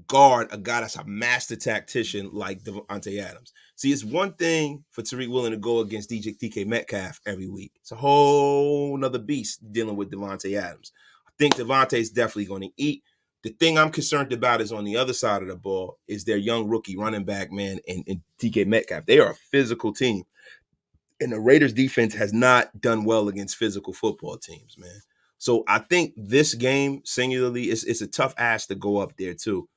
guard a guy that's a master tactician like Devontae Adams. See, it's one thing for Tariq Woolen to go against DK Metcalf every week. It's a whole nother beast dealing with Devontae Adams. I think Devontae's definitely going to eat. The thing I'm concerned about is on the other side of the ball is their young rookie running back, man, and DK Metcalf. They are a physical team. And the Raiders defense has not done well against physical football teams, man. So I think this game, singularly, it's a tough ask to go up there, too,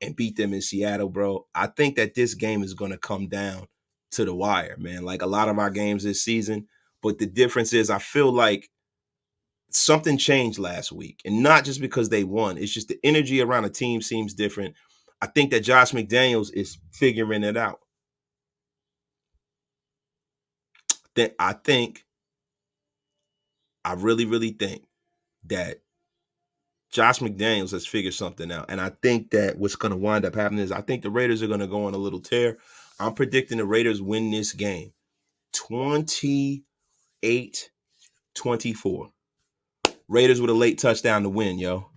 and beat them in Seattle, bro. I think that this game is going to come down to the wire, man, like a lot of our games this season. But the difference is I feel like something changed last week, and not just because they won. It's just the energy around the team seems different. I think that Josh McDaniels is figuring it out. I really, really think that Josh McDaniels has figured something out. And I think that what's going to wind up happening is I think the Raiders are going to go on a little tear. I'm predicting the Raiders win this game 28-24. Raiders with a late touchdown to win, yo.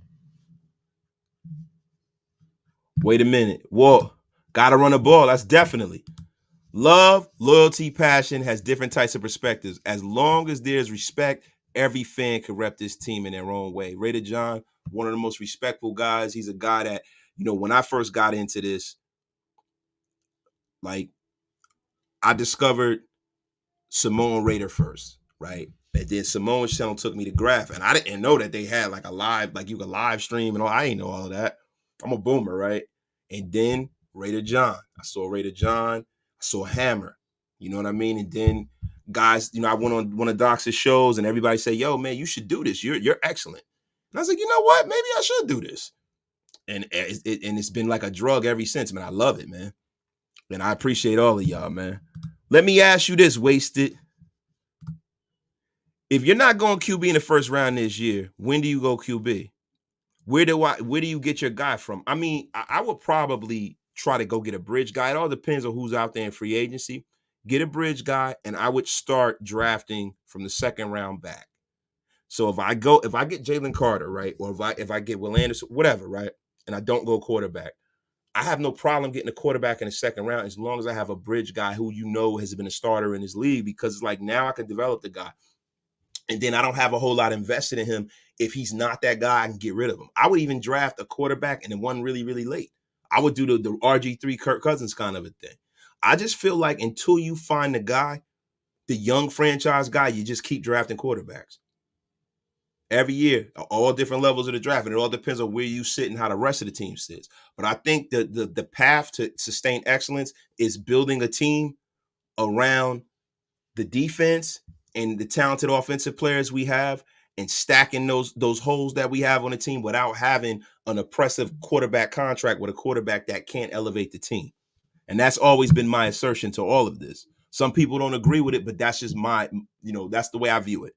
Wait a minute. Whoa. Got to run the ball. That's definitely. Love, loyalty, passion has different types of perspectives. As long as there's respect, every fan can rep this team in their own way. Raider John, one of the most respectful guys. He's a guy that, when I first got into this, like, I discovered Samoan Raider first, right? And then Samoan channel took me to Graph, and I didn't know that they had like a live, like you could live stream and all. I didn't know all of that. I'm a boomer, right? And then Raider John. I saw Raider John. I saw Hammer. You know what I mean? And then guys, I went on one of Doc's shows, and everybody say, "Yo, man, you should do this. You're excellent." And I was like, you know what? Maybe I should do this. And it's been like a drug ever since, man. I love it, man. And I appreciate all of y'all, man. Let me ask you this, Wasted. If you're not going QB in the first round this year, when do you go QB? Where do you get your guy from? I mean, I would probably try to go get a bridge guy. It all depends on who's out there in free agency. Get a bridge guy, and I would start drafting from the second round back. So if I get Jalen Carter, right, or if I get Will Anderson, whatever, right, and I don't go quarterback, I have no problem getting a quarterback in the second round as long as I have a bridge guy who has been a starter in his league, because it's like now I can develop the guy. And then I don't have a whole lot invested in him. If he's not that guy, I can get rid of him. I would even draft a quarterback and then one really, really late. I would do the RG3 Kirk Cousins kind of a thing. I just feel like until you find the guy, the young franchise guy, you just keep drafting quarterbacks. Every year, all different levels of the draft, and it all depends on where you sit and how the rest of the team sits. But I think the path to sustain excellence is building a team around the defense and the talented offensive players we have, and stacking those holes that we have on the team without having an oppressive quarterback contract with a quarterback that can't elevate the team. And that's always been my assertion to all of this. Some people don't agree with it, but that's just that's the way I view it.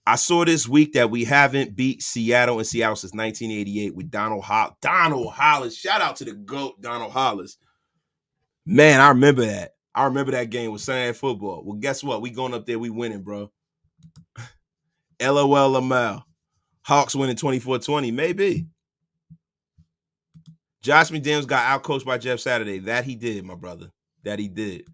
I saw this week that we haven't beat Seattle in Seattle since 1988 with Donald Hollis. Shout out to the GOAT, Donald Hollis. Man, I remember that. I remember that game with Sunday Night Football. Well, guess what? We going up there, we winning, bro. LOL Lamau. Hawks winning 24-20. Maybe. Josh McDaniels got outcoached by Jeff Saturday. That he did, my brother. That he did.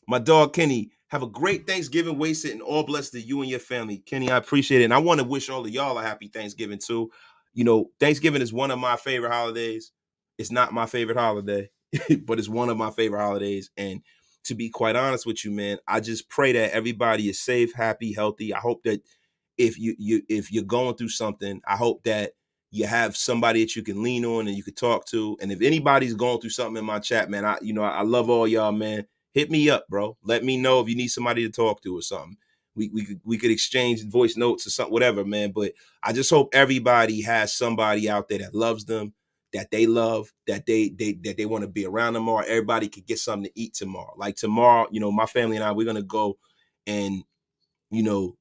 My dog, Kenny, have a great Thanksgiving wasted and all blessed to you and your family. Kenny, I appreciate it. And I want to wish all of y'all a happy Thanksgiving, too. You know, Thanksgiving is one of my favorite holidays. It's not my favorite holiday, but it's one of my favorite holidays. And to be quite honest with you, man, I just pray that everybody is safe, happy, healthy. I hope that if you're going through something, I hope that you have somebody that you can lean on and you can talk to. And if anybody's going through something in my chat, man, I love all y'all, man. Hit me up, bro. Let me know if you need somebody to talk to or something. We could exchange voice notes or something, whatever, man. But I just hope everybody has somebody out there that loves them, that they love, that they want to be around tomorrow. Everybody could get something to eat tomorrow. Like tomorrow, my family and I, we're gonna go and go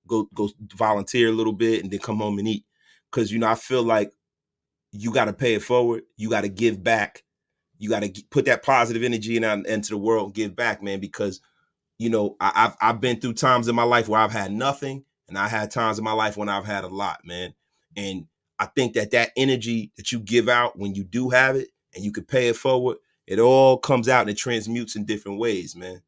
volunteer a little bit and then come home and eat. Because I feel like you got to pay it forward. You got to give back. You got to put that positive energy into the world and give back, man. Because I've been through times in my life where I've had nothing, and I had times in my life when I've had a lot, man. And I think that energy that you give out when you do have it and you can pay it forward, it all comes out and it transmutes in different ways, man.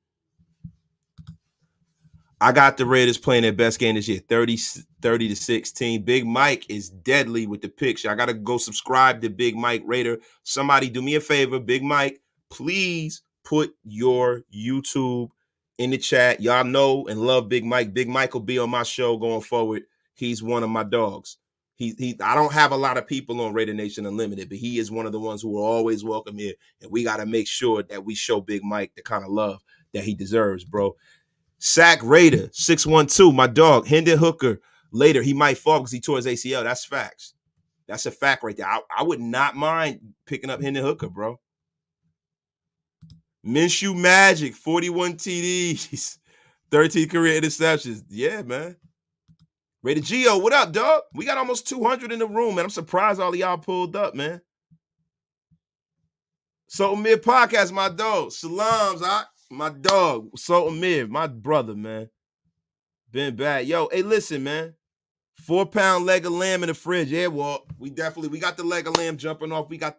I got the Raiders playing their best game this year, 30-16. Big Mike is deadly with the picture. I got to go subscribe to Big Mike Raider. Somebody do me a favor. Big Mike, please put your YouTube in the chat. Y'all know and love Big Mike. Big Mike will be on my show going forward. He's one of my dogs. I don't have a lot of people on Raider Nation Unlimited, but he is one of the ones who are always welcome here. And we got to make sure that we show Big Mike the kind of love that he deserves, bro. Sack Raider 612, my dog. Hendon Hooker later he might fall because he tore his ACL. That's facts. That's a fact right there. I would not mind picking up Hendon Hooker, bro. Minshew Magic 41 TDs, 13 career interceptions. Yeah, man. Raider Geo, what up, dog? We got almost 200 in the room, man. I'm surprised all of y'all pulled up, man. So Mid Podcast, my dog. Salams, my dog. So Mid, my brother, man. Been bad. Yo, hey, listen, man. 4-pound leg of lamb in the fridge. Yeah, well, we got the leg of lamb jumping off. We got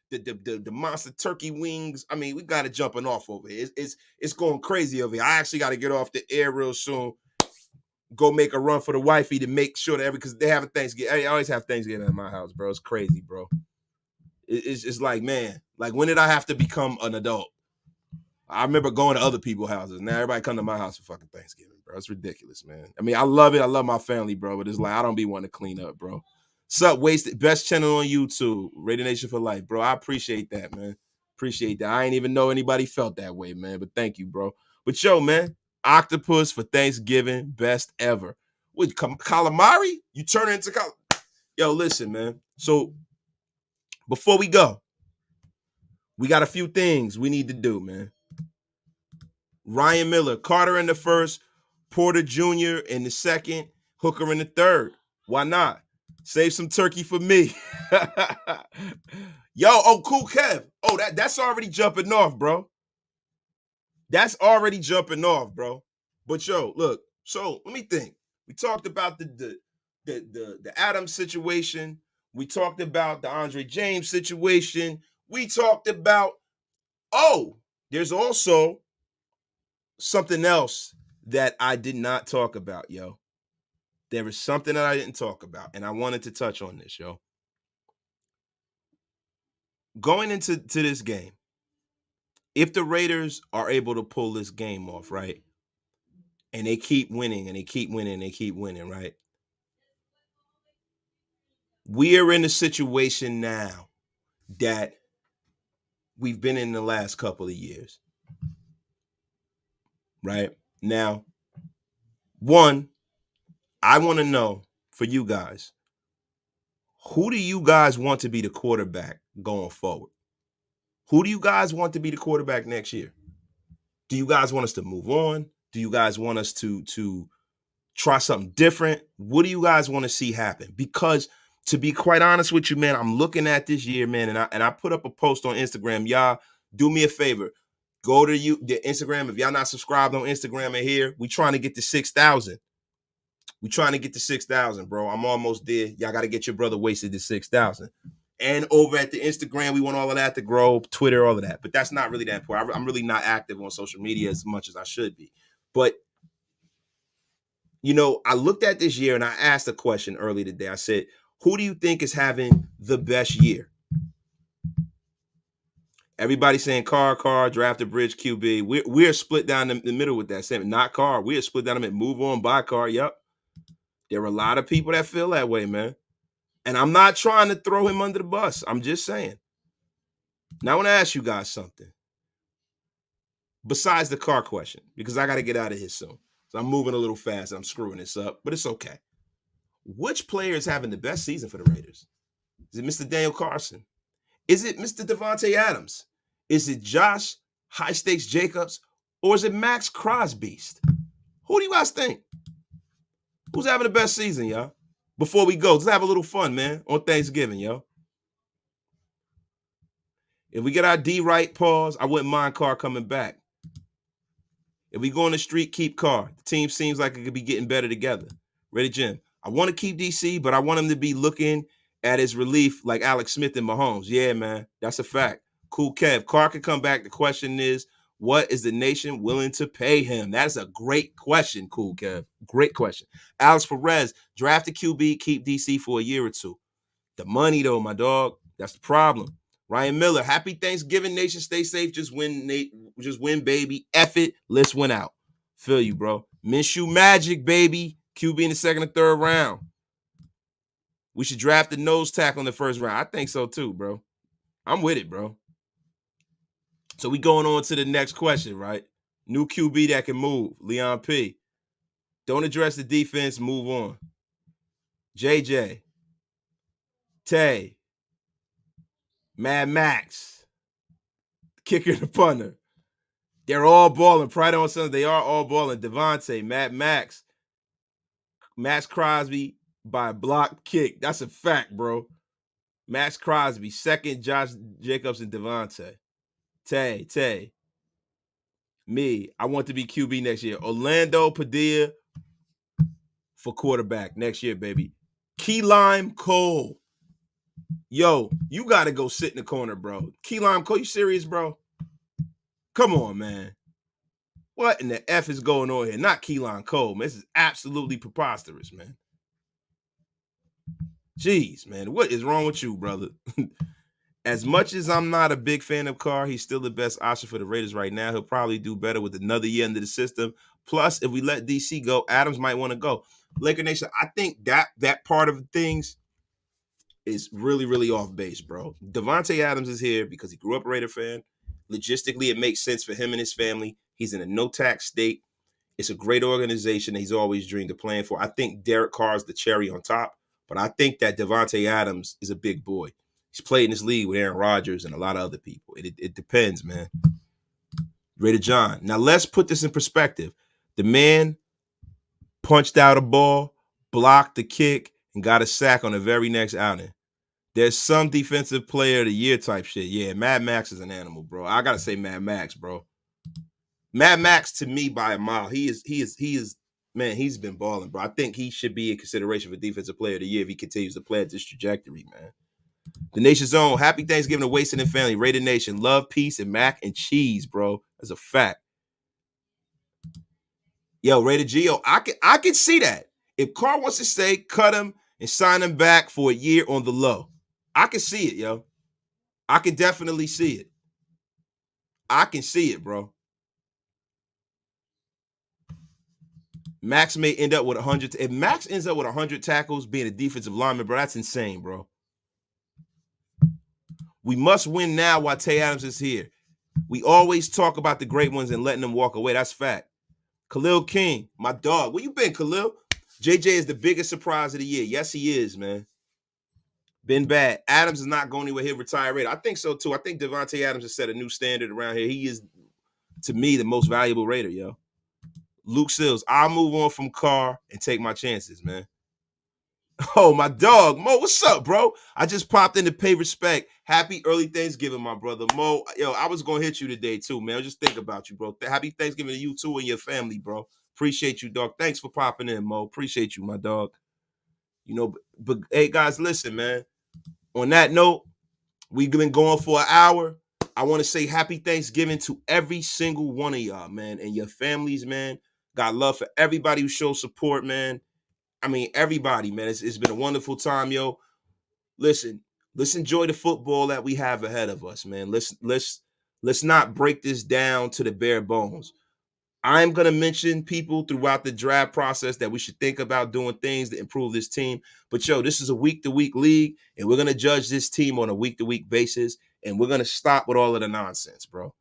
the monster turkey wings. I mean, we got it jumping off over here. It's going crazy over here. I actually got to get off the air real soon. Go make a run for the wifey to make sure that because they have a Thanksgiving. I always have Thanksgiving in my house, bro. It's crazy, bro. It's like, man, like when did I have to become an adult? I remember going to other people's houses. Now everybody come to my house for fucking Thanksgiving, bro. It's ridiculous, man. I mean, I love it. I love my family, bro. But it's like I don't be wanting to clean up, bro. Sup, Wasted? Best channel on YouTube. Raider Nation for life, bro. I appreciate that, man. Appreciate that. I ain't even know anybody felt that way, man. But thank you, bro. But yo, man, octopus for Thanksgiving, best ever. What, calamari? You turn it into Yo, listen, man. So before we go, we got a few things we need to do, man. Ryan Miller, Carter in the first, Porter Jr. in the second, Hooker in the third. Why not? Save some turkey for me. Yo, oh, cool Kev. Oh, that's already jumping off, bro. That's already jumping off, bro. But yo, look, so let me think. We talked about the Adams situation. We talked about the Andre James situation. We talked about, there's also something else that I did not talk about, yo. There is something that I didn't talk about, and I wanted to touch on this, yo. Going into this game, if the Raiders are able to pull this game off, right, and they keep winning and they keep winning and they keep winning, right, we are in a situation now that we've been in the last couple of years, right? Now, one, I want to know for you guys, who do you guys want to be the quarterback going forward? Who do you guys want to be the quarterback next year? Do you guys want us to move on? Do you guys want us to try something different? What do you guys want to see happen? Because to be quite honest with you, man, I'm looking at this year, man, and I put up a post on Instagram. Y'all, do me a favor. Go to the Instagram. If y'all not subscribed on Instagram and here, we trying to get to 6,000. We trying to get to 6,000, bro. I'm almost there. Y'all got to get your brother Wasted to 6,000. And over at the Instagram, we want all of that to grow, Twitter, all of that. But that's not really that important. I'm really not active on social media as much as I should be. But, you know, I looked at this year and I asked a question early today. I said, who do you think is having the best year? Everybody saying Carr, draft a bridge QB. We're split down the middle with that. Saying not Carr. We're split down the middle. Move on, buy Carr. Yep. There are a lot of people that feel that way, man. And I'm not trying to throw him under the bus. I'm just saying. Now I want to ask you guys something. Besides the Carr question, because I got to get out of here soon. So I'm moving a little fast. I'm screwing this up, but it's okay. Which player is having the best season for the Raiders? Is it Mr. Daniel Carson? Is it Mr. Davante Adams? Is it Josh High Stakes Jacobs? Or is it Max Crosby? Who do you guys think? Who's having the best season, y'all? Before we go, let's have a little fun, man, on Thanksgiving, yo. If we get our D right, pause, I wouldn't mind Carr coming back. If we go on the street, keep Carr. The team seems like it could be getting better together. Ready, Jim? I want to keep DC, but I want him to be looking at his relief like Alex Smith and Mahomes. Yeah, man, that's a fact. Cool Kev. Carr can come back. The question is, what is the nation willing to pay him? That's a great question, Cool Kev. Great question. Alex Perez, draft a QB, keep DC for a year or two. The money, though, my dog, that's the problem. Ryan Miller, happy Thanksgiving, nation. Stay safe. Just win, Nate. Just win, baby. F it. Let's win out. Feel you, bro. Minshew magic, baby. QB in the second or third round. We should draft the nose tackle in the first round. I think so, too, bro. I'm with it, bro. So we going on to the next question, right? New QB that can move. Leon P. Don't address the defense. Move on. JJ. Tay. Mad Max. Kicker and the punter. They're all balling. Pride on Sunday. They are all balling. Devontae, Mad Max. Max Crosby by a block kick. That's a fact, bro. Max Crosby. Second, Josh Jacobs and Devontae. Tay. Me. I want to be QB next year. Orlando Padilla for quarterback next year, baby. Key Lime Cole. Yo, you got to go sit in the corner, bro. Key Lime Cole, you serious, bro? Come on, man. What in the F is going on here? Not Keelan Cole, man. This is absolutely preposterous, man. Jeez, man. What is wrong with you, brother? As much as I'm not a big fan of Carr, he's still the best option for the Raiders right now. He'll probably do better with another year into the system. Plus, if we let DC go, Adams might want to go. Laker Nation, I think that part of things is really, really off base, bro. Davante Adams is here because he grew up a Raider fan. Logistically, it makes sense for him and his family. He's in a no-tax state. It's a great organization that he's always dreamed of playing for. I think Derek Carr is the cherry on top, but I think that Davante Adams is a big boy. He's played in this league with Aaron Rodgers and a lot of other people. It depends, man. Raider John. Now, let's put this in perspective. The man punched out a ball, blocked the kick, and got a sack on the very next outing. There's some defensive player of the year type shit. Yeah, Mad Max is an animal, bro. I gotta say Mad Max, bro. Mad Max to me by a mile. He is man, he's been balling, bro. I think he should be in consideration for defensive player of the year if he continues to play at this trajectory, man. The Nation's Own. Happy Thanksgiving to Wasted and Family. Raider Nation. Love, peace, and mac and cheese, bro. That's a fact. Yo, Raider Gio, I can see that. If Carr wants to stay, cut him and sign him back for a year on the low. I can see it, yo. I can definitely see it. I can see it, bro. Max may end up with 100. If Max ends up with 100 tackles being a defensive lineman, bro, that's insane, bro. We must win now while Tay Adams is here. We always talk about the great ones and letting them walk away. That's fact. Khalil King, my dog. Where you been, Khalil? JJ is the biggest surprise of the year. Yes, he is, man. Been bad. Adams is not going anywhere. He'll retire Raider. I think so, too. I think Devontae Adams has set a new standard around here. He is, to me, the most valuable Raider, yo. Luke Sills, I'll move on from Carr and take my chances, man. Oh, my dog. Mo, what's up, bro? I just popped in to pay respect. Happy early Thanksgiving, my brother. Mo, yo, I was going to hit you today, too, man. I just think about you, bro. Happy Thanksgiving to you, too, and your family, bro. Appreciate you, dog. Thanks for popping in, Mo. Appreciate you, my dog. You know, but hey, guys, listen, man. On that note, we've been going for an hour. I want to say happy Thanksgiving to every single one of y'all, man, and your families, man. Got love for everybody who shows support, man. I mean, everybody, man. It's been a wonderful time, yo. Listen, let's enjoy the football that we have ahead of us, man. Let's not break this down to the bare bones. I'm going to mention people throughout the draft process that we should think about doing things to improve this team. But, yo, this is a week-to-week league, and we're going to judge this team on a week-to-week basis, and we're going to stop with all of the nonsense, bro.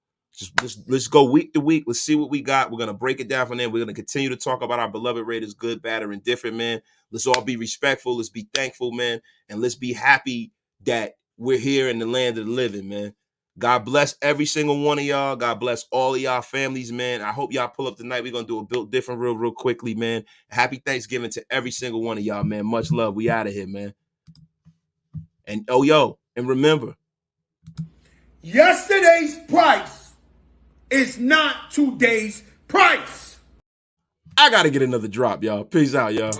Let's go week to week. Let's see what we got. We're going to break it down from there. We're going to continue to talk about our beloved Raiders, good, bad, or indifferent, man. Let's all be respectful. Let's be thankful, man. And let's be happy that we're here in the land of the living, man. God bless every single one of y'all. God bless all of y'all families, man. I hope y'all pull up tonight. We're going to do a Built Different real quickly, man. Happy Thanksgiving to every single one of y'all, man. Much love. We out of here, man. And, oh, yo, and remember. Yesterday's price is not today's price. I got to get another drop, y'all. Peace out, y'all.